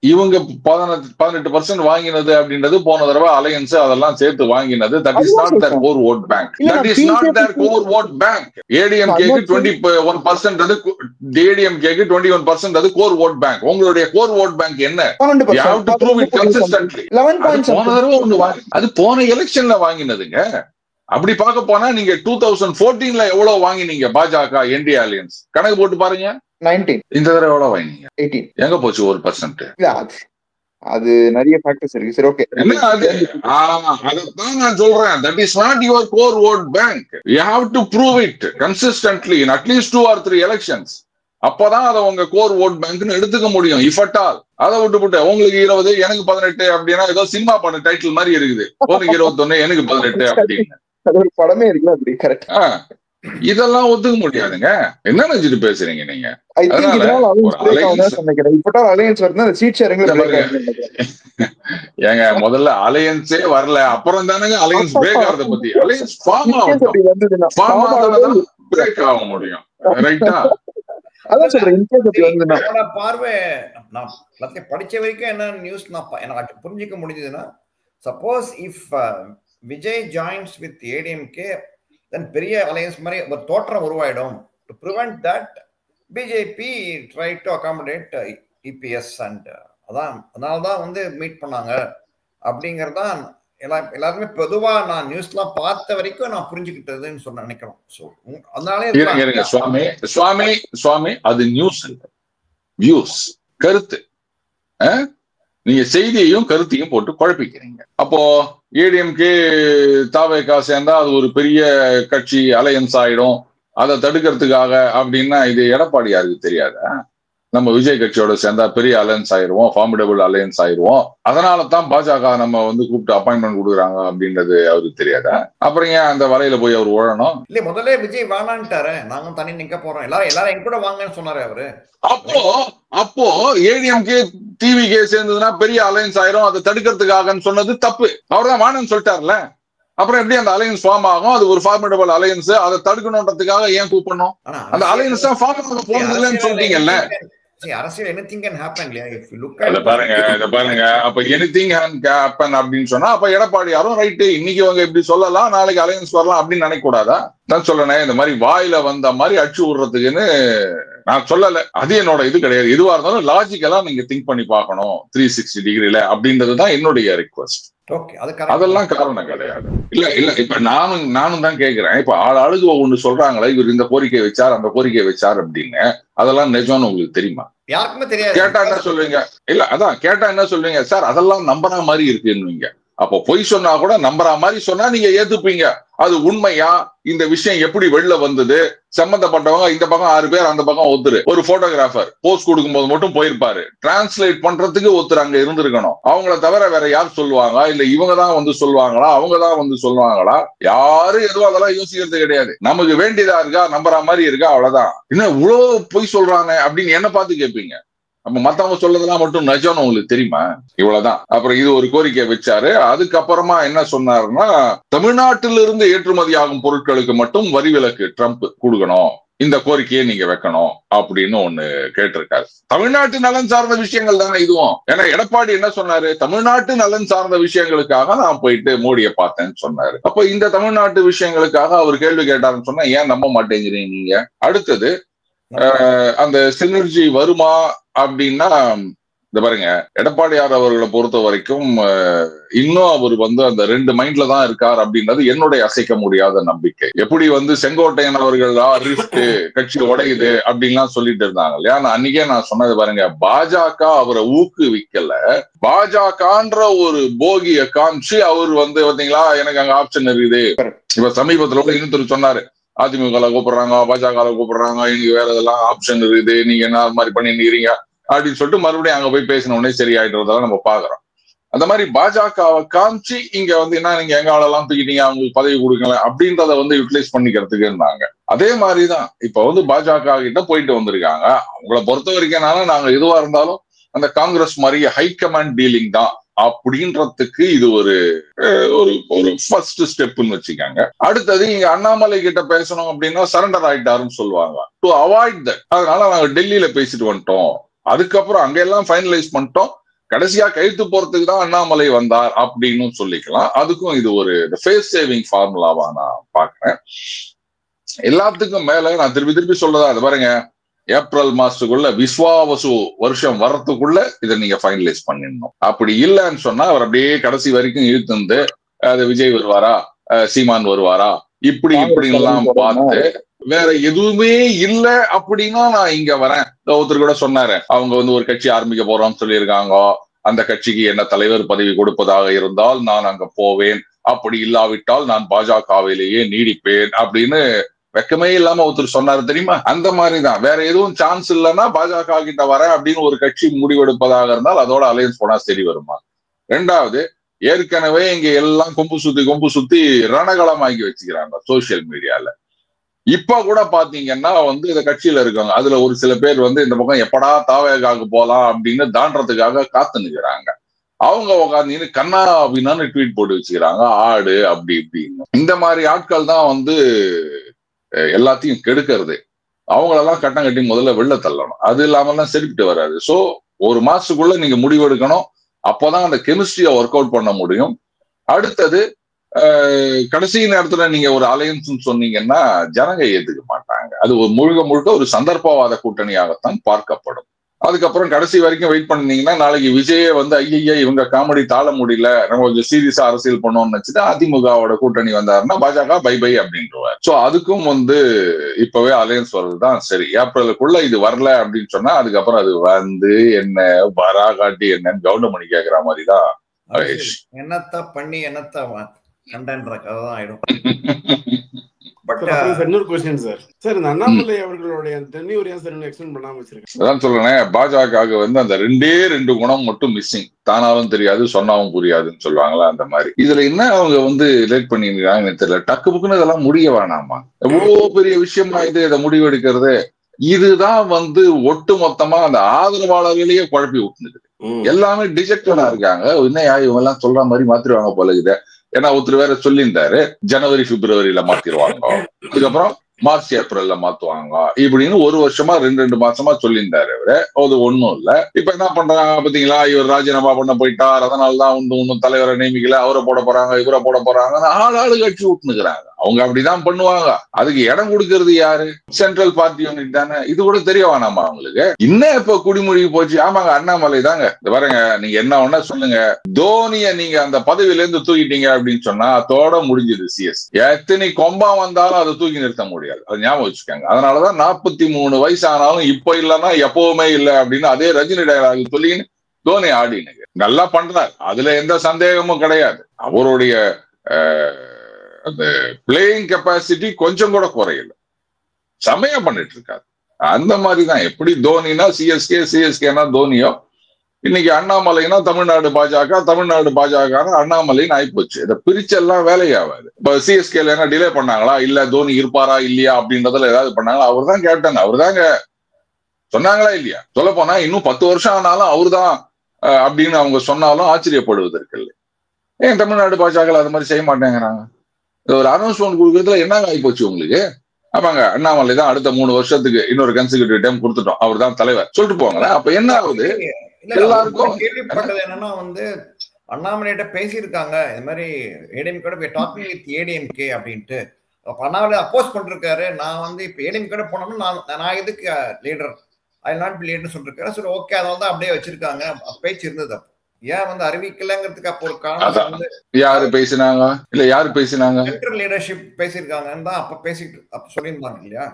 இவங்க 18% வாங்கினது அப்படின்றது போன தடவை அலையன்ஸ் அதெல்லாம் சேர்த்து வாங்கினது. That is not their core vote bank. That is not their core vote bank. ADMK-க்கு 21% அது ADMK-க்கு 21% அது core vote bank. உங்களுடைய core vote bank என்ன? You have to prove it consistently. போன தடவை ஒண்ணு அது போன எலெக்ஷன்ல வாங்கினதுங்க. அப்படி பார்க்க போனா நீங்க 2014ல எவ்வளவு வாங்கினீங்க பாஜக என்டிஏ அலையன்ஸ் கணக்கு போட்டு பாருங்க. 19. இந்த தடவை எவ்வளவு வாங்கினீங்க? 18. எங்க போச்சு 1%? அது நிறைய ஃபேக்டர்ஸ் இருக்கு. சரி, ஓகே. அதான் நான் சொல்றேன். That is not your core vote bank. You have to prove it consistently in at least 2 or 3 elections. அப்பதான் அதை உங்க கோர் ஓட் பேங்க்னு எடுத்துக்க முடியும். இஃப் அட் ஆல் அதை விட்டு உங்களுக்கு 20 எனக்கு 18 அப்படின்னா ஏதோ சினிமா பட டைட்டில் மாதிரி இருக்குது. உனக்கு 21 எனக்கு 18 அப்படின்னு ஒரு படமே இருக்குல்ல அப்படி. கரெக்ட். இதெல்லாம் ஒத்துக்க முடியாதுங்க. என்ன நினைச்சிட்டு பேசுறீங்க நீங்க? ஏங்க முதல்ல அலையன்ஸே வரல, அப்புறம் தானங்க அலையன்ஸ் பிரேக் ஆகிறத பத்தி. அலையன்ஸ் ஃபார்ம் ஆகணும், பிரேக் ஆக முடியும். ரைட்டா? அதான் சொல்றேன். பார்வை நான் படிச்ச வரைக்கும் என்ன நியூஸ் எனக்கு புரிஞ்சுக்க முடிஞ்சதுன்னா, suppose if Vijay joins with ADMK then பெரிய அலையன்ஸ் மாதிரி ஒரு தோற்றம் உருவாயிடும். To prevent that BJP try to accommodate EPS and அதனாலதான் மீட் பண்ணாங்க அப்படிங்கறதான் எல்லாருமே பொதுவா நான் நியூஸ்லாம் பார்த்த வரைக்கும் நான் புரிஞ்சுக்கிட்டதுன்னு சொன்ன நினைக்கிறோம். ஸோ அதனாலே சுவாமி அது நியூஸ் வியூஸ் கருத்து. நீங்க செய்தியையும் கருத்தையும் போட்டு குழப்பிக்கிறீங்க. அப்போ ஏடிஎம்கே தாவேகா சேர்ந்தா அது ஒரு பெரிய கட்சி அலையன்ஸ் ஆயிடும், அதை தடுக்கிறதுக்காக அப்படின்னா இது எடப்பாடி யாருக்கு தெரியாதா? நம்ம விஜய் கட்சியோட சேர்ந்தா பெரிய அலையன்ஸ் ஆயிருவோம், ஃபார்மிடபிள் அலையன்ஸ் ஆயிருவோம், அதனால தான் பாஜக நம்ம வந்து கூப்பிட்டு அப்பாயின்மெண்ட் கொடுக்குறாங்க அப்படின்றது அவருக்கு தெரியாதா? அப்புறம் ஏன் அந்த வலையில போய் அவர் உழணும்? இல்ல முதல்ல விஜய் வேணான்ட்டாரு, நாங்க தனி நிக்க போறோம், எல்லாரும் என் கூட வாங்கன்னு சொன்னாரு அவரு. அப்போ ஏடிஎம்கே டிவிகே சேர்ந்ததுன்னா பெரிய அலையன்ஸ் ஆயிரும், அதை தடுக்கிறதுக்காக சொன்னது தப்பு. அவர் தான் வேணும்னு சொல்லிட்டார்ல. அப்புறம் எப்படி அந்த அலையன்ஸ் ஃபார்ம் ஆகும்? அது ஒரு ஃபார்மிடபிள் அலையன்ஸ். அதை தடுக்கணும்ன்றதுக்காக ஏன் கூப்பிடணும்? அந்த அலையன்ஸ் தான் ஃபார்ம் ஆக போனது இல்லைன்னு சொல்லிட்டீங்கல்ல. அரசியல் anything can happen இல்லையா? If you look at பாருங்க அப்ப anything can happen அப்படின்னு சொன்னா அப்ப எடப்பாடியாரும் ரைட், இன்னைக்கு அவங்க இப்படி சொல்லலாம், நாளைக்கு அலையன்ஸ் வரலாம் அப்படின்னு நினைக்க கூடாதா? நான் சொல்லனே இந்த மாதிரி வாயில வந்த மாதிரி அடிச்சு விடுறதுக்குன்னு நான் சொல்லல. அது என்னோட இது கிடையாது. எதுவா இருந்தாலும் லாஜிக்கலா நீங்க திங்க் பண்ணி பார்க்கணும் 360 டிகிரில அப்படின்றதுதான் என்னுடைய ரிக்வெஸ்ட். அதெல்லாம் காரணம் கிடையாது. இல்ல இப்ப நானும் தான் கேட்கிறேன். இப்ப ஆளுக்கு ஒண்ணு சொல்றாங்களே, இவர் இந்த கோரிக்கை வச்சார் அந்த கோரிக்கை வச்சார் அப்படின்னு, அதெல்லாம் நிஜம்னு உங்களுக்கு தெரியுமா? யாருக்குமே தெரியாது. கேட்டா என்ன சொல்லுவீங்க? இல்ல அதான் கேட்டா என்ன சொல்லுவீங்க? சார் அதெல்லாம் நம்புற மாதிரி இருக்குன்னு. அப்போ பொய் சொன்னா கூட நம்புற மாதிரி சொன்னா நீங்க ஏத்துப்பீங்க. அது உண்மையா? இந்த விஷயம் எப்படி வெளில வந்தது? சம்பந்தப்பட்டவங்க இந்த பக்கம் 6 பேர், அந்த பக்கம் ஒருத்தர், ஒரு போட்டோகிராஃபர் போஸ்ட் கொடுக்கும்போது மட்டும் போயிருப்பாரு. டிரான்ஸ்லேட் பண்றதுக்கு ஒருத்தர் அங்க இருந்திருக்கணும். அவங்கள தவிர வேற யார் சொல்லுவாங்க? இல்ல இவங்க தான் வந்து சொல்லுவாங்களா, அவங்க தான் வந்து சொல்லுவாங்களா? யாரும் எதுவும் அதெல்லாம் யோசிக்கிறது கிடையாது. நமக்கு வேண்டியதா இருக்கா, நம்புற மாதிரி இருக்கா, அவ்வளவுதான். என்ன இவ்வளவு பொய் சொல்றாங்க அப்படின்னு என்ன பார்த்து கேட்பீங்க? அப்ப மத்தவங்க சொல்லதெல்லாம் மட்டும் நிஜம்னு உங்களுக்கு தெரியுமா? இவ்வளவுதான். அப்புறம் இது ஒரு கோரிக்கை வச்சாரு. அதுக்கப்புறமா என்ன சொன்னாருன்னா, தமிழ்நாட்டிலிருந்து ஏற்றுமதி ஆகும் பொருட்களுக்கு மட்டும் வரி விலக்கு ட்ரம்ப் கொடுக்கணும், இந்த கோரிக்கையை நீங்க வைக்கணும் அப்படின்னு ஒண்ணு கேட்டிருக்காரு. தமிழ்நாட்டு நலன் சார்ந்த விஷயங்கள் தானே இதுவும். ஏன்னா எடப்பாடி என்ன சொன்னாரு? தமிழ்நாட்டு நலன் சார்ந்த விஷயங்களுக்காக நான் போயிட்டு மோடியை பார்த்தேன்னு சொன்னாரு. அப்ப இந்த தமிழ்நாட்டு விஷயங்களுக்காக அவர் கேள்வி கேட்டாருன்னு சொன்னா ஏன் நம்ப மாட்டேங்கிறீங்க நீங்க? அடுத்தது அந்த சினர்ஜி வருமா அப்படின்னா, இந்த பாருங்க, எடப்பாடியார் அவர்களை பொறுத்த வரைக்கும் இன்னும் அவர் வந்து அந்த 2 மைண்ட்ல தான் இருக்கார் அப்படின்றது என்னுடைய அசைக்க முடியாத நம்பிக்கை. எப்படி வந்து செங்கோட்டையன் அவர்கள் ரிஃப்ட் கட்சி உடையுது அப்படின்லாம் சொல்லிட்டு இருந்தாங்க இல்லையா? அன்னைக்கே நான் சொன்னது பாருங்க, பாஜக அவரை ஊக்குவிக்கல, பாஜகன்ற ஒரு போகிய காமிச்சு அவர் வந்து பாத்தீங்களா எனக்கு அங்க ஆப்ஷன் இருக்குது. இப்ப சமீபத்துல கூட இன்னொருத்தர் சொன்னாரு, அதிமுக கூப்பிடுறாங்க, பாஜக கூப்பிடுறாங்க, இங்க வேற இதெல்லாம் ஆப்ஷன் இருக்குது, நீங்க என்ன மாதிரி பண்ணிருக்கீங்க அப்படின்னு சொல்லிட்டு மறுபடியும் அங்க போய் பேசின உடனே சரியாயிட்டுறதெல்லாம் நம்ம பாக்குறோம். அந்த மாதிரி பாஜகவை காமிச்சு இங்க வந்து என்ன நீங்க எங்க ஆளெல்லாம் தூக்கிட்டீங்க, அவங்களுக்கு பதவி கொடுக்கல அப்படின்றத வந்து யூட்டிலைஸ் பண்ணிக்கிறதுக்கு இருந்தாங்க. அதே மாதிரிதான் இப்ப வந்து பாஜக கிட்ட போயிட்டு வந்திருக்காங்க. அவங்கள பொறுத்த வரைக்கும் நாங்க எதுவா இருந்தாலும் அந்த காங்கிரஸ் மாதிரி ஹை கமாண்ட் டீலிங் தான் அப்படின்றதுக்கு இது ஒரு ஃபர்ஸ்ட் ஸ்டெப்னு வச்சுக்காங்க. அடுத்தது இங்க அண்ணாமலை கிட்ட பேசணும் அப்படின்னா சரண்டர் ஆயிட்டாருன்னு சொல்லுவாங்க. டு அவாய்ட் தட், அதனால நாங்க டெல்லியில பேசிட்டு வந்துட்டோம், அதுக்கப்புறம் அங்க எல்லாம் ஃபைனலைஸ் பண்ணிட்டோம், கடைசியா கைத்து போறதுக்கு தான் அண்ணாமலை வந்தார் அப்படின்னு சொல்லிக்கலாம். அதுக்கும் இது ஒரு ஃபேஸ் சேவிங் ஃபார்முலாவா நான் பாக்குறேன். எல்லாத்துக்கும் மேல நான் திருப்பி சொல்றதா, அது பாருங்க, ஏப்ரல் மாசத்துக்குள்ள விஸ்வாவசு வருஷம் வர்றதுக்குள்ள இதை நீங்க ஃபைனலைஸ் பண்ணிடணும். அப்படி இல்லைன்னு சொன்னா அவர் அப்படியே கடைசி வரைக்கும் இழுத்து அது விஜய் வருவாரா, சீமான் வருவாரா, இப்படி எல்லாம் பார்த்து வேற எதுவுமே இல்ல அப்படின்னா நான் இங்க வரேன். ஒருத்தர் கூட சொன்னாரு, அவங்க வந்து ஒரு கட்சி ஆரம்பிக்க போறோம்னு சொல்லியிருக்காங்க, அந்த கட்சிக்கு என்ன தலைவர் பதவி கொடுப்பதாக இருந்தால் நான் அங்க போவேன், அப்படி இல்லாவிட்டால் நான் பாஜகவிலேயே நீடிப்பேன் அப்படின்னு வெக்கமே இல்லாம ஒருத்தர் சொன்னாரு தெரியுமா? அந்த மாதிரிதான். வேற எதுவும் சான்ஸ் இல்லைன்னா பாஜக கிட்ட வரேன் அப்படின்னு ஒரு கட்சி முடிவெடுப்பதாக இருந்தால் அதோட அலையன்ஸ் போனா சரி வருமா? 2வது, ஏற்கனவே இங்க எல்லாம் கொம்பு சுத்தி ரணகளமாக்கி வச்சுக்கிறாங்க சோசியல் மீடியால. இப்ப கூட பாத்தீங்கன்னா வந்து இந்த கட்சியில இருக்காங்க, அதுல ஒரு சில பேர் வந்து இந்த பக்கம் எப்படா தாவேகாக்கு போலாம் அப்படின்னு தாண்டறதுக்காக காத்து நிக்கிறாங்க. அவங்க உட்காந்து கண்ணா அப்படின்னு ட்வீட் போட்டு வச்சுக்கிறாங்க, ஆடு அப்படி இப்படின்னு. இந்த மாதிரி ஆட்கள் தான் வந்து எல்லாத்தையும் கெடுக்கிறது. அவங்களெல்லாம் கட்டம் கட்டி முதல்ல வெளில தள்ளணும். அது இல்லாமல்லாம் செலுப்பிட்டு வராது. சோ ஒரு மாசத்துக்குள்ள நீங்க முடிவெடுக்கணும். அப்போதான் அந்த கெமிஸ்ட்ரியை ஒர்க் அவுட் பண்ண முடியும். அடுத்தது, கடைசி நேரத்துல நீங்க ஒரு அலையன்ஸ் சொன்னீங்கன்னா ஜனங்க ஏத்துக்க மாட்டாங்க. அது ஒரு முழுக்க ஒரு சந்தர்ப்பவாத கூட்டணியாகத்தான் பார்க்கப்படும். அதுக்கப்புறம் கடைசி வரைக்கும் வெயிட் பண்ணீங்கன்னா நாளைக்கு விஜயே வந்து ஐயா இவங்க காமெடி தாழ முடியல, நம்ம கொஞ்சம் சீரியஸா அரசியல் பண்ணோம்னு நினைச்சிட்டு அதிமுகவோட கூட்டணி வந்தாருன்னா பாஜக பை பை அப்படின்றவார். சோ அதுக்கும் வந்து இப்பவே அலையன்ஸ் வர்றதுதான் சரி. ஏப்ரலுக்குள்ள இது வரல அப்படின்னு சொன்னா அதுக்கப்புறம் அது வந்து என்ன வரா காட்டி என்னன்னு கவுண்டமணி கேட்கிற மாதிரிதான் என்னத்த பண்ணி என்னத்த கண்டன்ற கதை தான் ஆயிடும். பட் இன்னொரு கொஸ்டின் சார் இந்த அண்ணாமலை அவர்களுடைய டென்யூர் ஏன் சார் எக்ஸ்டெண்ட் பண்ணாம வச்சிருக்காங்க? அதான் சொல்றேன், பாஜக வந்து அந்த 2 குணம் மட்டும் மிஸ்ஸிங். தானாலும் தெரியாது, சொன்னாவும் புரியாதுன்னு சொல்லுவாங்களா, அந்த மாதிரி. இதுல என்ன அவங்க வந்து லேட் பண்ணிருக்காங்கன்னு தெரியல. டக்கு புக்குன்னு இதெல்லாம் முடிய வேணாமா? எவ்வளவு பெரிய விஷயமா இதை முடிவெடுக்கிறது. இதுதான் வந்து ஒட்டு மொத்தமா அந்த ஆதரவாளர்களையே குழப்பி விட்டுனுது. எல்லாமே டிஜெக்டடா இருக்காங்க. இன்னையா இவங்க எல்லாம் சொல்ற மாதிரி மாத்திருவாங்க போல இது. ஏன்னா ஒருத்தர் வேற சொல்லியிருந்தாரு, ஜனவரி பிப்ரவரியில மாத்திருவாங்க, அதுக்கப்புறம் மார்ச் ஏப்ரல்ல மாத்துவாங்க இப்படின்னு 1 வருஷமா 2 மாசமா சொல்லியிருந்தாரு அவரு. அது ஒண்ணும் இல்ல. இப்ப என்ன பண்றாங்க பாத்தீங்களா, இவர் ராஜினாமா பண்ண போயிட்டார், அதனாலதான் ஒன்னும் தலைவரை நியமிக்கல, அவரை போட போறாங்க, இவரை போட போறாங்க, ஆளு கட்சி விட்டுனுக்குறாங்க. அவங்க அப்படிதான் பண்ணுவாங்க. அதுக்கு இடம் கொடுக்கறது யாரு? சென்ட்ரல் பார்ட்டி யூனிட் தானே. இது கூட தெரிய வேணாமா அவங்களுக்கு? இன்னும் இப்ப குடிமொழி போச்சு. ஆமாங்க, அண்ணாமலை தாங்க. பாருங்க, நீங்க என்ன ஒண்ணா சொல்லுங்க, தோனிய நீங்க அந்த பதவியில இருந்து தூக்கிட்டீங்க அப்படின்னு சொன்னா அதோட முடிஞ்சது சிஎஸ். எத்தனை கொம்பா வந்தாலும் அதை தூக்கி நிறுத்த முடியாது. அது ஞாபகம் வச்சுக்காங்க. அதனாலதான் 43 வயசு ஆனாலும் இப்ப இல்லைன்னா எப்பவுமே இல்லை அப்படின்னு அதே ரஜினி டயலாக் சொல்லி தோனி ஆடினுங்க. நல்லா பண்றாரு, அதுல எந்த சந்தேகமும் கிடையாது. அவருடைய அந்த பிளேயிங் கெப்பாசிட்டி கொஞ்சம் கூட குறையல, செமையா பண்ணிட்டு இருக்காரு. அந்த மாதிரிதான் எப்படி தோனினா சிஎஸ்கே, சிஎஸ்கேனா தோனியோ, இன்னைக்கு அண்ணாமலைனா தமிழ்நாடு பாஜக, தமிழ்நாடு பாஜக அண்ணாமலைன்னு ஆயிப்போச்சு. இதை பிரிச்செல்லாம் வேலையாவாது. இப்ப சிஎஸ்கேல என்ன டிலே பண்ணாங்களா, இல்ல தோனி இருப்பாரா இல்லையா அப்படின்றதுல ஏதாவது பண்ணாங்களா? அவர் தான் கேப்டன், அவர் தாங்க சொன்னாங்களா இல்லையா? சொல்ல போனா இன்னும் 10 வருஷம் ஆனாலும் அவரு தான் அப்படின்னு அவங்க சொன்னாலும் ஆச்சரியப்படுவதற்கு இல்லை. ஏன் தமிழ்நாடு பாஜக அது மாதிரி செய்ய மாட்டேங்கிறாங்க? ஒரு அனௌன்ஸ்மெண்ட் கொடுக்கறதுல என்னங்க ஆகிப்போச்சு உங்களுக்கு? ஆமாங்க, அண்ணாமலை தான் அடுத்த 3 வருஷத்துக்கு இன்னொரு கன்சிக்யூட்டிவ் டைம் கொடுத்துட்டோம், அவர் தான் தலைவர் சொல்லிட்டு போங்களேன். அப்ப என்ன ஆகுது? எல்லாருக்கும் கேள்விப்பட்டது என்னன்னா வந்து அண்ணாமலையிட்ட பேசியிருக்காங்க, இந்த மாதிரி ஏடிஎம்கே டாக்கிங் வித் ஏடிஎம்கே அப்படின்ட்டு. அப்ப அண்ணாமலை அப்போஸ் பண்ணிருக்காரு, நான் வந்து இப்ப ஏடிஎம்கே போனோம்னா நான் எதுக்கு லீடர், ஐ நாட் பி லீடர்னு சொல்லிருக்காரு. சரி, ஓகே, அதனால தான் அப்படியே வச்சிருக்காங்க. பேச்சு இருந்தது. ஏன் வந்து அறிவிக்கலங்கிறதுக்கு அப்போ ஒரு காரணம் வந்து யாரு பேசினாங்க? இல்ல யாரு பேசினாங்க? சென்ட்ரல் லீடர்ஷிப் பேசியிருக்காங்கன்னு தான் அப்ப சொல்லியிருந்தாங்க இல்லையா?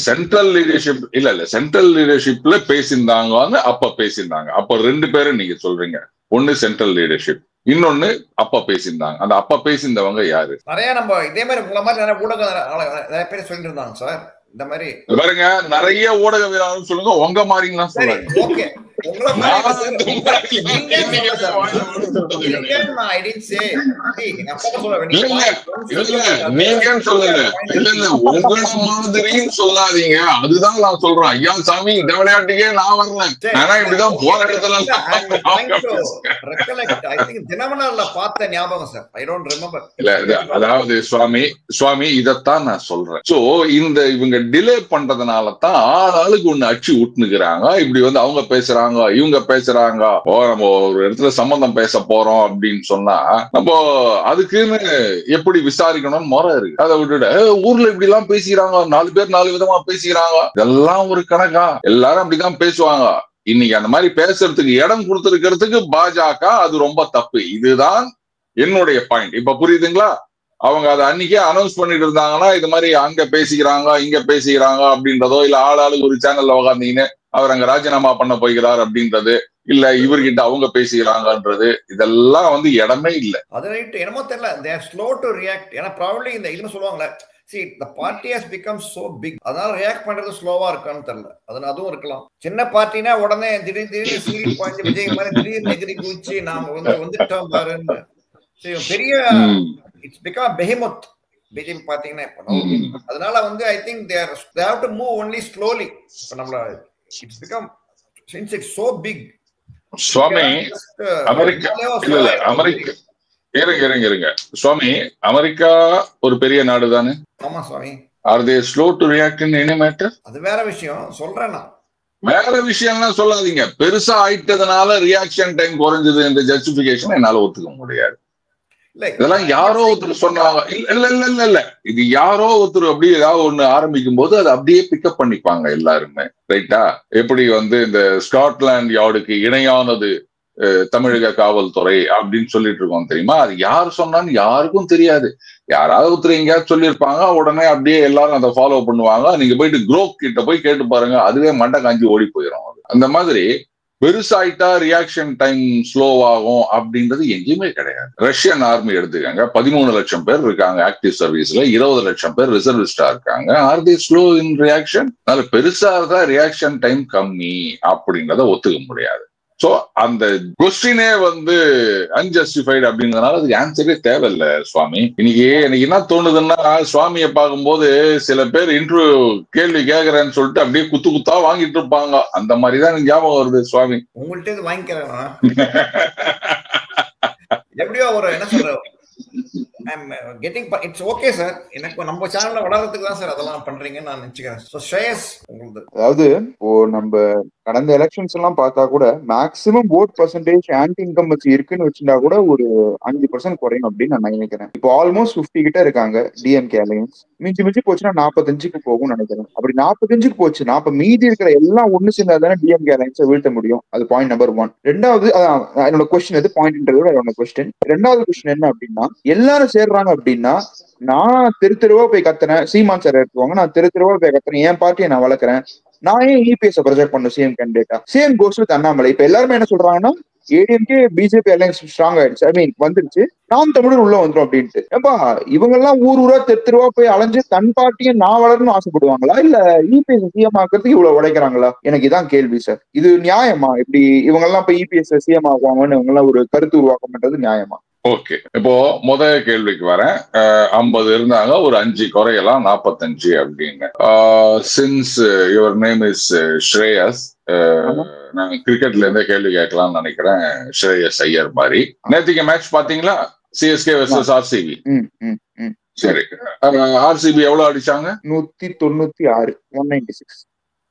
சென்ட்ரல் லீடர்ஷிப் இல்ல சென்ட்ரல் லீடர்ஷிப்ல பேசியிருந்தாங்க, அப்ப பேசியிருந்தாங்க. அப்ப 2 பேரும் நீங்க சொல்றீங்க. ஒண்ணு சென்ட்ரல் லீடர்ஷிப், இன்னொன்னு அப்ப பேசியிருந்தாங்க. அந்த அப்ப பேசியிருந்தவங்க யாரு? நிறைய நம்ம இதே மாதிரி உங்களை மாதிரி நிறைய ஊடக நிறைய பேர் சொல்லிட்டு இருந்தாங்க சார். இந்த மாதிரி பாருங்க, நிறைய ஊடகவியலாளர் சொல்லுங்க, உங்க மாதிரிலாம் சொல்லுங்க. ஓகே, சொல்லாதீங்க, அதுதான் நான் சொல்றேன். ஐயா சாமி, இந்த விளையாட்டுக்கே நான் வரல, ஆனா இப்படிதான் போற இடத்துல தினமலர்ல பார்த்த ஞாபகம் சார். I don't remember. இல்ல, அதாவது சுவாமி இதைத்தான் நான் சொல்றேன். சோ இந்த இவங்க டிலே பண்றதுனால தான் ஆளுக்கு ஒண்ணு அச்சு விட்டுனுக்குறாங்க. இப்படி வந்து அவங்க பேசுறாங்க, இவங்க பேசுறாங்க, நம்ம ஒரு இடத்துல சம்பந்தம் பேச போறோம் அப்படின்னு சொன்னா நம்ம அதுக்குன்னு எப்படி விசாரிக்கணும்னு முறை இருக்கு. அதை விட்டுட்டு ஊர்ல இப்படி எல்லாம் பேசிக்கிறாங்க, 4 பேர் 4 விதமா பேசிக்கிறாங்க, இதெல்லாம் ஒரு கணக்கா? எல்லாரும் அப்படிதான் பேசுவாங்க. இன்னைக்கு அந்த மாதிரி பேசுறதுக்கு இடம் கொடுத்திருக்கிறதுக்கு பாஜக அது ரொம்ப தப்பு. இதுதான் என்னுடைய பாயிண்ட். இப்ப புரியுதுங்களா? அவங்க அதை அன்னைக்கே அனௌன்ஸ் பண்ணிட்டு இருந்தாங்கன்னா இது மாதிரி அங்க பேசிக்கிறாங்க, இங்க பேசிக்கிறாங்க அப்படின்றதோ, இல்ல ஆளாளுக்கு ஒரு சேனல்ல உக்காந்தீங்கன்னு அவர் அங்க ராஜினாமா பண்ண போகிறார் அப்படின்றது, இல்ல இவர்கிட்ட அவங்க பேசிக்கிறாங்கன்றது, இதெல்லாம் வந்து இடமே இல்ல. அது ரைட், என்னமோ தெரியல, they are slow to react. ஏன்னா ப்ராபபிலி இந்த இதுன்னு சொல்லுவாங்களே, see the party has become so big, அதனால ரியாக்ட் பண்றது ஸ்லோவா இருக்கான்னு தெரியல. அதுவும் இருக்கலாம். சின்ன பார்ட்டினா உடனே திடீர்னு சீரி பாயிண்ட் விஜய் மாதிரி திடீர்னு எதிரி குச்சி நாம வந்துட்டோம் பாருன்னு. பெரிய இட்ஸ் பிகம் பெஹிமத் பிஜேபி பாத்தீங்கன்னா இப்போ. அதனால வந்து I think they have to move only slowly. இப்போ நம்மள it's become, since it's so big. Swami, America இருங்க சுவாமி, அமெரிக்கா ஒரு பெரிய நாடு தானே? ஆமா சுவாமி. Are they slow to react in any matter? அது வேற விஷயம் சொல்றேன் நான். வேற விஷயம்லாம் சொல்லாதீங்க. பெருசா ஆயிட்டதுனால ரியாக்ஷன் டைம் குறைஞ்சது என்ற ஜஸ்டிபிகேஷன் என்னால ஒத்துக்க முடியாது. இதெல்லாம் யாரோ ஒருத்தர் சொன்னாங்க. இல்ல இது யாரோ ஒருத்தர் அப்படியே ஏதாவது ஒண்ணு ஆரம்பிக்கும் போது அதை அப்படியே பிக்கப் பண்ணிப்பாங்க எல்லாருமே. ரைட்டா? எப்படி வந்து இந்த ஸ்காட்லாந்து யார்டுக்கு இணையானது தமிழக காவல்துறை அப்படின்னு சொல்லிட்டு இருக்கோம் தெரியுமா? அது யார் சொன்னான்னு யாருக்கும் தெரியாது. யாராவது ஒருத்தர் எங்கேயாவது சொல்லியிருப்பாங்க, உடனே அப்படியே எல்லாரும் அதை ஃபாலோ பண்ணுவாங்க. நீங்க போயிட்டு குரோக் கிட்ட போய் கேட்டு பாருங்க, அதுவே மண்டை காஞ்சி ஓடி போயிடும். அந்த மாதிரி பெருசாயிட்டா ரியாக்ஷன் டைம் ஸ்லோவாகும் அப்படின்றது எங்கேயுமே கிடையாது. ரஷ்யன் ஆர்மி எடுத்துக்காங்க, 13 லட்சம் பேர் இருக்காங்க ஆக்டிவ் சர்வீஸ்ல, 20 லட்சம் பேர் ரிசர்விஸ்டா இருக்காங்க. Are the slow in reaction? அதனால பெருசா இருந்தா ரியாக்ஷன் டைம் கம்மி அப்படின்றத ஒத்துக்க முடியாது. சோ அந்த கொஸ்டினே வந்து அன்ஜஸ்டிஃபைடு அப்படின்றதுனால அதுக்கு ஆன்சரே தேவையில்ல சுவாமி. இன்னைக்கு எனக்கு என்ன தோணுதுன்னா, சுவாமியை பார்க்கும்போது சில பேர் இன்டர்வியூ கேள்வி கேட்கறேன்னு சொல்லிட்டு அப்படியே குத்து குத்தா வாங்கிட்டு இருப்பாங்க. அந்த மாதிரிதான் எனக்கு ஞாபகம் வருது சுவாமி. உங்கள்கிட்ட வாங்கிக்கிறேன் எப்படியோ ஒரு என்ன சொல்ற இட்ஸ் ஓகே சார். எனக்கு நம்ம சேனல்ல வளர்றதுக்கு தான் சார் அதெல்லாம் பண்றீங்கன்னு நான் நினைச்சுக்கிறேன். சோ ஸ்ரேயஸ் உங்களுக்கு அதாவது இப்போ நம்ம கடந்த எலெக்ஷன்ஸ் எல்லாம் பார்த்தா கூட maximum vote percentage anti incumbency இருக்குன்னு வச்சிருந்தா கூட ஒரு 5% குறையும் அப்படின்னு நான் நினைக்கிறேன். இப்போ ஆல்மோஸ்ட் 50 கிட்ட இருக்காங்க டிஎம்கே அலையன்ஸ். மிஞ்சி போச்சுன்னா 45க்கு போகும்னு நினைக்கிறேன். அப்படி 45க்கு போச்சுன்னா அப்ப மீதி இருக்கிற எல்லாம் ஒண்ணு சேர்ந்தா தானே டிஎம்கே அலையன்ஸை வீழ்த்த முடியும். அது பாயிண்ட் நம்பர் 1. ரெண்டாவது என்னோட கொஸ்டின் எது பாயிண்ட்ன்றதோட என்னோட கொஸ்டின். ரெண்டாவது கொஸ்டின் என்ன அப்படின்னா, எல்லாரும் சேர்றாங்க அப்படின்னா நான் தெருவா போய் கத்துறேன், சீமான் சார் எடுத்துவாங்க, நான் தெருவா போய் கத்துறேன், என் பார்ட்டியை நான் வளர்க்குறேன், நான் ஏன் இபிஎஸ் ப்ரொஜெக்ட் பண்ணும் சேம் கேண்டிடேட்டா? Same goes with Annamalai. இப்ப எல்லாருமே என்ன சொல்றாங்கன்னா ஏடிஎம்கே பிஜேபி அலையன்ஸ் ஸ்ட்ராங் ஆயிடுச்சு, ஐ மீன் வந்துருச்சு, நாம் தமிழர் உள்ள வந்துடும் அப்படின்ட்டு. ஏப்பா இவங்க எல்லாம் ஊரா தெருவா போய் அலைஞ்சு தன் பார்ட்டியை நான் வளரணும்னு ஆசைப்படுவாங்களா, இல்ல இபிஎஸ் சிஎம் ஆக்குறதுக்கு இவ்வளவு உடைக்கிறாங்களா? எனக்கு இதான் கேள்வி சார். இது நியாயமா? இப்படி இவங்க எல்லாம் போய் இபிஎஸ் சிஎம் ஆகுவாங்கன்னு இவங்க எல்லாம் ஒரு கருத்து உருவாக்கம் பண்றது நியாயமா? ஓகே, இப்போ முதல் கேள்விக்கு வரேன். 50 இருந்தாங்க, ஒரு 5 குறையலாம், 45 அப்படின்னு. சின்ஸ் யுவர் நேம் இஸ் ஸ்ரேயஸ், நான் கிரிக்கெட்ல இருந்தே கேள்வி கேட்கலாம்னு நினைக்கிறேன். ஸ்ரேயஸ் ஐயர் மாதிரி. நேத்திக்கு மேட்ச் பாத்தீங்களா? CSK versus RCB. சரி, ஆர்சிபி எவ்வளவு அடிச்சாங்க? 196, 196.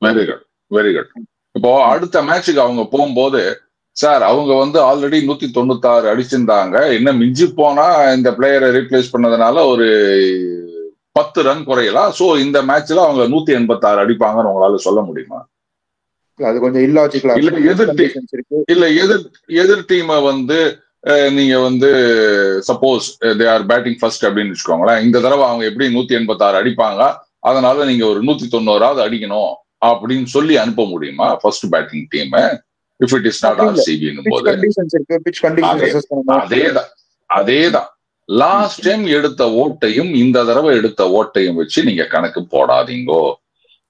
Very good, very good. இப்போ அடுத்த மேட்சுக்கு அவங்க போகும்போது, சார் அவங்க வந்து ஆல்ரெடி 196 அடிச்சிருந்தாங்க, இன்னும் மிஞ்சி போனா இந்த பிளேயரை ரீப்ளேஸ் பண்ணதுனால ஒரு 10 ரன் குறையலாம், சோ இந்த மேட்ச்ல அவங்க 186 அடிப்பாங்கன்னு உங்களால சொல்ல முடியுமா? அது கொஞ்சம் இல்லாஜிக்கலா இல்ல. எதிர் டீமை வந்து நீங்க வந்து suppose they are batting first அப்படின்னு வச்சுக்கோங்களேன், இந்த தடவை அவங்க எப்படி 186 அடிப்பாங்க, அதனால நீங்க ஒரு 190 அடிக்கணும் அப்படின்னு சொல்லி அனுப்ப முடியுமா first batting team? If it is not RCB போது அதேதான் லாஸ்ட் டைம் எடுத்த ஓட்டையும் இந்த தடவை எடுத்த ஓட்டையும் வச்சு நீங்க கணக்கு போடாதீங்கோ.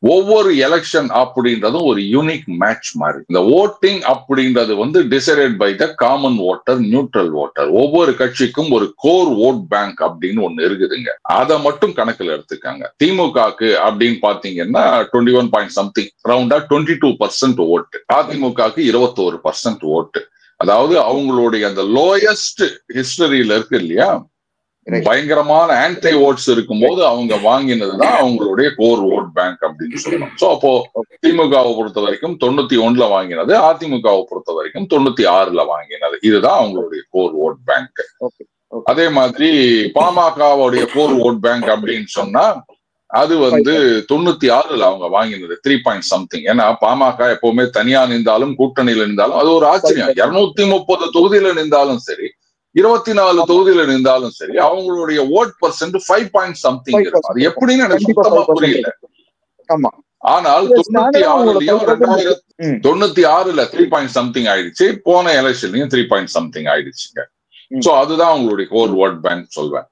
ஒவ்வொரு எலெக்ஷன் அப்படின்றதும் ஒரு யூனிக் மேட்ச் மாதிரி. இந்த ஓட்டிங் அப்படின்றது வந்து decided by the common voter, neutral voter. ஒவ்வொரு கட்சிக்கும் ஒரு கோர் ஓட் பேங்க் அப்படின்னு ஒண்ணு இருக்குதுங்க, அதை மட்டும் கணக்குல எடுத்துக்காங்க. திமுகக்கு அப்படின்னு பாத்தீங்கன்னா 21 பாயிண்ட் சம்திங், ரவுண்டா 22% ஓட்டு. அதிமுகக்கு 21% ஓட்டு. அதாவது அவங்களுடைய அந்த லோயஸ்ட் ஹிஸ்டரியில இருக்கு இல்லையா, பயங்கரமான ஆன்டி ஓட்ஸ் இருக்கும் போது அவங்க வாங்கினதுதான் அவங்களுடைய கோர் ஓட் பேங்க் அப்படின்னு சொல்லணும். சோ அப்போ திமுகவை பொறுத்த வரைக்கும் 91ல வாங்கினது, அதிமுகவை பொறுத்த வரைக்கும் 96ல வாங்கினது. இதுதான் அவங்களுடைய கோர் ஓட் பேங்க். அதே மாதிரி பாமகவுடைய கோர் ஓட் பேங்க் அப்படின்னு சொன்னா அது வந்து 96ல அவங்க வாங்கினது 3 பாயிண்ட் சம்திங். ஏன்னா பாமக எப்பவுமே தனியா நின்றாலும் கூட்டணியில நின்றாலும் அது ஒரு ஆச்சரியம். 230 தொகுதியில நின்றாலும் சரி, 24 தொகுதியில நின்றாலும் சரி, அவங்களுடைய ஓட் பர்சன்ட் 5 பாயிண்ட் சம்திங் இருக்கும். அது எப்படின்னு எனக்கு சுத்தமா புரியல. ஆனால் 96லயும் 2096ல 3 பாயிண்ட் சம்திங் ஆயிடுச்சு, போன எலெக்ஷன்லயும் 3 பாயிண்ட் சம்திங் ஆயிடுச்சுங்க. சோ அதுதான் அவங்களுடைய கோர் ஓட் பேங்க் சொல்வேன்.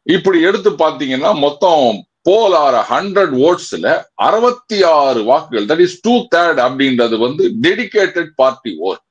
இப்படி எடுத்து பாத்தீங்கன்னா மொத்தம் போலார 100 ஓட்ஸ்ல 66 வாக்குகள், தட் இஸ் 2/3 அப்படின்றது வந்து டெடிகேட்டட் பார்ட்டி ஓட்.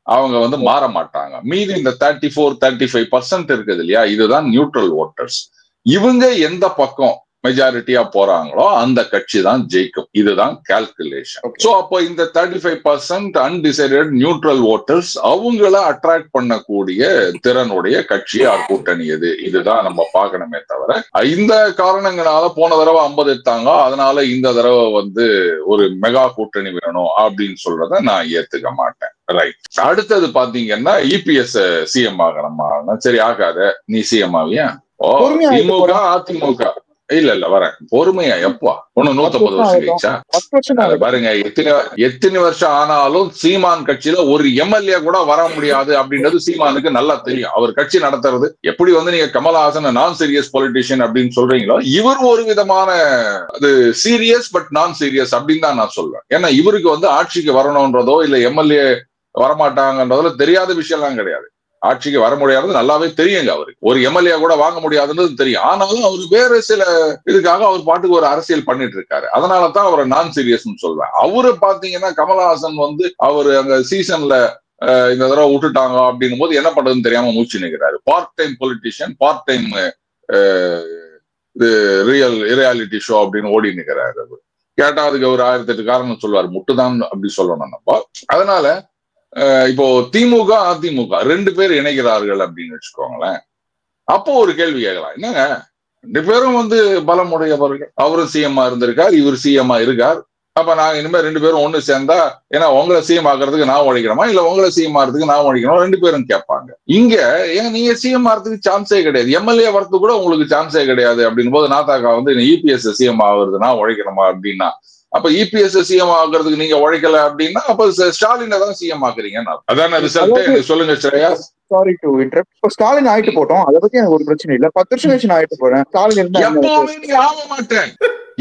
அவங்க வந்து மாற மாட்டாங்க. மீதி இந்த 34-35% இருக்குது இல்லையா, இதுதான் நியூட்ரல் ஓட்டர்ஸ். இவங்க எந்த பக்கம் மெஜாரிட்டியா போறாங்களோ அந்த கட்சி தான் ஜெயிக்கும். இதுதான் கால்குலேஷன். சோ அப்போ இந்த 35% அன்டிசைடட் நியூட்ரல் ஓட்டர்ஸ் அவங்கள அட்ராக்ட் பண்ணக்கூடிய திறனுடைய கட்சி ஆர் கூட்டணி எது, இதுதான் நம்ம பார்க்கணுமே தவிர இந்த காரணங்களால போன தடவை 50 எடுத்தாங்க அதனால இந்த தடவை வந்து ஒரு மெகா கூட்டணி வேணும் அப்படின்னு சொல்றத நான் ஏத்துக்க மாட்டேன். ரைட். அடுத்தது பாத்தீங்கன்னா இபிஎஸ் சிஎம் ஆகணுமா? சரி, ஆகாத, நீ சிஎம் ஆவியா? திமுக அதிமுக இல்ல வரேன் பொறுமையா. எப்போ ஒண்ணு 150 வருஷம் கழிச்சா? 10 வருஷம் அதை பாருங்க, எத்தனை வருஷம் ஆனாலும் சீமான் கட்சியில ஒரு எம்எல்ஏ கூட வர முடியாது அப்படின்றது சீமானுக்கு நல்லா தெரியும். அவர் கட்சி நடத்துறது எப்படி நீங்க கமலஹாசன் நான் சீரியஸ் பொலிட்டிஷியன் அப்படின்னு சொல்றீங்களோ, இவர் ஒரு விதமான அது சீரியஸ் பட் நான் சீரியஸ் அப்படின்னு தான் நான் சொல்வேன். ஏன்னா இவருக்கு ஆட்சிக்கு வரணும்ன்றதோ இல்ல எம்எல்ஏ வரமாட்டாங்கன்றதுல தெரியாத விஷயம்லாம் கிடையாது. ஆட்சிக்கு வர முடியாது நல்லாவே தெரியுங்க. அவருக்கு ஒரு எம்எல்ஏ கூட வாங்க முடியாதுன்றது தெரியும். ஆனாலும் அவர் வேற சில இதுக்காக அவர் பாட்டுக்கு ஒரு அரசியல் பண்ணிட்டு இருக்காரு. அதனாலதான் அவரை நான் சீரியஸ் சொல்றேன். அவரு பாத்தீங்கன்னா கமலஹாசன் அவரு அங்க சீசன்ல இந்த தடவை விட்டுட்டாங்க அப்படின்னும் போது என்ன பண்றதுன்னு தெரியாம மூச்சு நிற்கிறாரு. Part time politician, part time இது ரியாலிட்டி ஷோ அப்படின்னு ஓடி நிற்கிறாரு. கேட்டா அதுக்கு ஒரு 1008 காரணம் சொல்லுவார். முட்டுதான் அப்படி சொல்லணும் நம்ம. அதனால இப்போ திமுக அதிமுக 2 பேர் இணைகிறார்கள் அப்படின்னு வச்சுக்கோங்களேன். அப்போ ஒரு கேள்வி கேட்கலாம், என்னங்க 2 பேரும் பலமுடையவர்கள், அவரும் சிஎம்மா இருந்திருக்கார், இவர் சிஎம்மா இருக்கார், அப்ப நாங்க இனிமே 2 பேரும் ஒண்ணு சேர்ந்தா ஏன்னா உங்களை சிஎம் ஆகிறதுக்கு நான் உழைக்கணுமா இல்ல உங்களை சிஎம் ஆகிறதுக்கு நான் உழைக்கணும் 2 பேரும் கேட்பாங்க. இங்க ஏன் நீங்க சிஎம் ஆகிறதுக்கு சான்ஸே கிடையாது, எம்எல்ஏ வரது கூட உங்களுக்கு சான்ஸே கிடையாது அப்படின் போது நாத்தாக்கா இபிஎஸ் சிஎம் ஆகுறது நான் உழைக்கணுமா அப்படின்னா, அப்ப இபிஎஸ் சிஎம் ஆகுறதுக்கு நீங்க உழைக்கல அப்படின்னா அப்ப ஸ்டாலினை தான் சிஎம் ஆக்குறீங்க. அதான ரிசல்ட்? சொல்லுங்க ஸ்ரேயா. Sorry to interrupt. இப்போ ஸ்டாலின் ஆயிட்டு போட்டோம், அதை பத்தி எனக்கு ஒரு பிரச்சனை இல்ல. 10 வருஷம் கழிச்சு நான் ஆயிட்டு போறேன். ஸ்டாலின் எப்பவுமே நீ ஆக மாட்டேன்.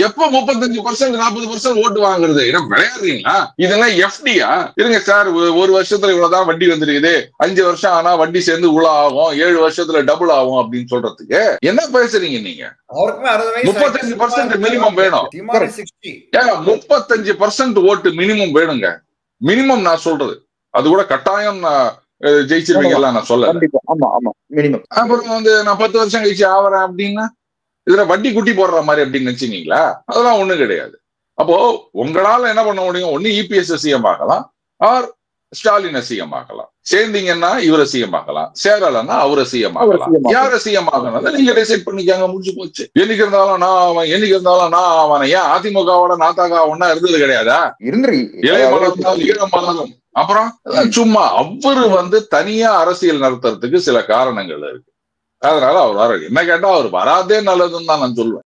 எப்ப 35% 40% ஓட்டு வாங்குறது விளையாடுறீங்களா? இதெல்லாம் எஃப்டியா? இருங்க சார், ஒரு வருஷத்துல இவ்வளவுதான் வட்டி வந்துருக்குது, 5 வருஷம் ஆனா வட்டி சேர்ந்து இவ்வளவு ஆகும், 7 வருஷத்துல டபுள் ஆகும் அப்படின்னு சொல்றதுக்கு என்ன பேசுறீங்க நீங்க? 35% மினிமம் வேணும். 35% ஓட்டு மினிமம் வேணுங்க. மினிமம் நான் சொல்றது, அது கூட கட்டாயம் ஜெயிச்சிருவீங்க நான் சொல்ல. அப்புறம் நான் 10 வருஷம் கழிச்சு ஆவறேன் அப்படின்னா இதுல வட்டி குட்டி போடுற மாதிரி அப்படின்னு நினைச்சீங்களா? அதெல்லாம் ஒண்ணும் கிடையாது. அப்போ உங்களால என்ன பண்ண முடியும்? ஒண்ணு இபிஎஸ் சிஎம் ஆகலாம், ஆர் ஸ்டாலினை சிஎம் ஆகலாம். சேர்ந்தீங்கன்னா இவரை சிஎம் ஆகலாம், சேரலன்னா அவரை சிஎம் ஆகலாம். யார சிஎம் ஆகணும் நீங்க டிசைட் பண்ணிக்காங்க, முடிஞ்சு போச்சு. என்னைக்கு இருந்தாலும் நான் அவன், என்னைக்கு இருந்தாலும் நான் அவன். ஏன் அதிமுகவோட நாத்தாக்கா ஒன்னா இருந்தது கிடையாதா? இளைய மலர்ந்தால் ஈழ மலரும். அப்புறம் சும்மா அவரு தனியா அரசியல் நடத்துறதுக்கு சில காரணங்கள் இருக்கு. அதனால அவர் வர என்ன கேட்டா அவர் வராதே நல்லதுன்னு தான் நான் சொல்லுவேன்.